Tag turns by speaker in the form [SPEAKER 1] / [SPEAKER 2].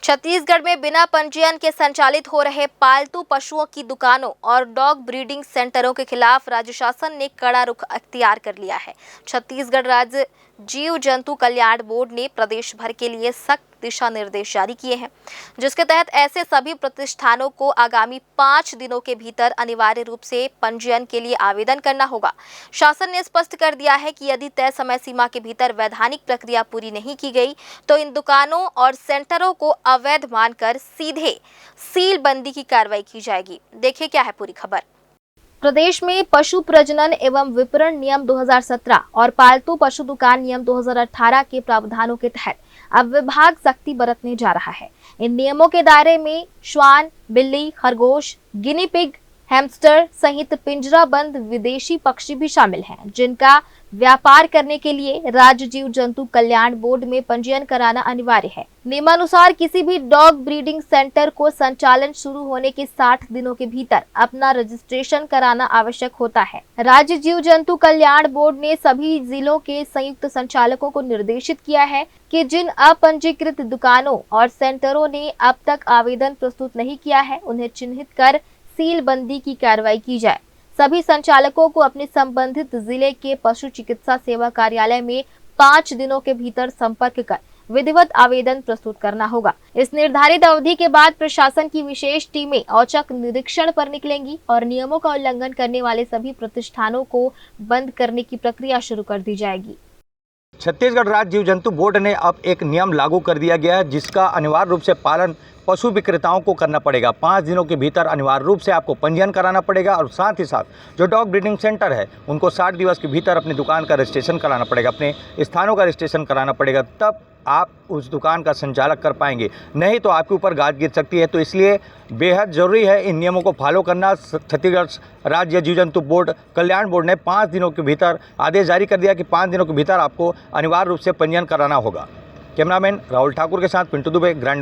[SPEAKER 1] छत्तीसगढ़ में बिना पंजीयन के संचालित हो रहे पालतू पशुओं की दुकानों और डॉग ब्रीडिंग सेंटरों के खिलाफ राज्य शासन ने कड़ा रुख अख्तियार कर लिया है। छत्तीसगढ़ राज्य जीव जंतु कल्याण बोर्ड ने प्रदेश भर के लिए सख्त दिशा निर्देश जारी किए हैं, जिसके तहत ऐसे सभी प्रतिष्ठानों को आगामी 5 दिनों के भीतर अनिवार्य रूप से पंजीयन के लिए आवेदन करना होगा। शासन ने स्पष्ट कर दिया है कि यदि तय समय सीमा के भीतर वैधानिक प्रक्रिया पूरी नहीं की गई तो इन दुकानों और सेंटरों को अवैध मानकर सीधे सीलबंदी की कार्रवाई की जाएगी। देखिए क्या है पूरी खबर। प्रदेश में पशु प्रजनन एवं विपणन नियम 2017 और पालतू पशु दुकान नियम 2018 के प्रावधानों के तहत अब विभाग सख्ती बरतने जा रहा है। इन नियमों के दायरे में श्वान, बिल्ली, खरगोश, गिनी पिग, हैमस्टर सहित पिंजराबंद विदेशी पक्षी भी शामिल हैं, जिनका व्यापार करने के लिए राज्य जीव जंतु कल्याण बोर्ड में पंजीयन कराना अनिवार्य है। नियमानुसार किसी भी डॉग ब्रीडिंग सेंटर को संचालन शुरू होने के 60 दिनों के भीतर अपना रजिस्ट्रेशन कराना आवश्यक होता है। राज्य जीव जंतु कल्याण बोर्ड ने सभी जिलों के संयुक्त संचालकों को निर्देशित किया है कि जिन अपंजीकृत दुकानों और सेंटरों ने अब तक आवेदन प्रस्तुत नहीं किया है, उन्हें चिन्हित कर सीलबंदी की कार्रवाई की जाए। सभी संचालकों को अपने संबंधित जिले के पशु चिकित्सा सेवा कार्यालय में 5 दिनों के भीतर संपर्क कर विधिवत आवेदन प्रस्तुत करना होगा। इस निर्धारित अवधि के बाद प्रशासन की विशेष टीमें औचक निरीक्षण पर निकलेंगी और नियमों का उल्लंघन करने वाले सभी प्रतिष्ठानों को बंद करने की प्रक्रिया शुरू कर दी जाएगी।
[SPEAKER 2] छत्तीसगढ़ राज्य जीव जंतु बोर्ड ने अब एक नियम लागू कर दिया गया है, जिसका अनिवार्य रूप से पालन पशु विक्रेताओं को करना पड़ेगा। 5 दिनों के भीतर अनिवार्य रूप से आपको पंजीयन कराना पड़ेगा और साथ ही साथ जो डॉग ब्रीडिंग सेंटर है उनको 60 दिवस के भीतर अपनी दुकान का रजिस्ट्रेशन कराना पड़ेगा, अपने स्थानों का रजिस्ट्रेशन कराना पड़ेगा, तब आप उस दुकान का संचालक कर पाएंगे, नहीं तो आपके ऊपर गाज गिर सकती है। तो इसलिए बेहद ज़रूरी है इन नियमों को फॉलो करना। छत्तीसगढ़ राज्य जीव जंतु बोर्ड कल्याण बोर्ड ने 5 दिनों के भीतर आदेश जारी कर दिया कि 5 दिनों के भीतर आपको अनिवार्य रूप से पंजीयन कराना होगा। कैमरामैन राहुल ठाकुर के साथ पिंटू दुबे, ग्रैंड न्यूज़।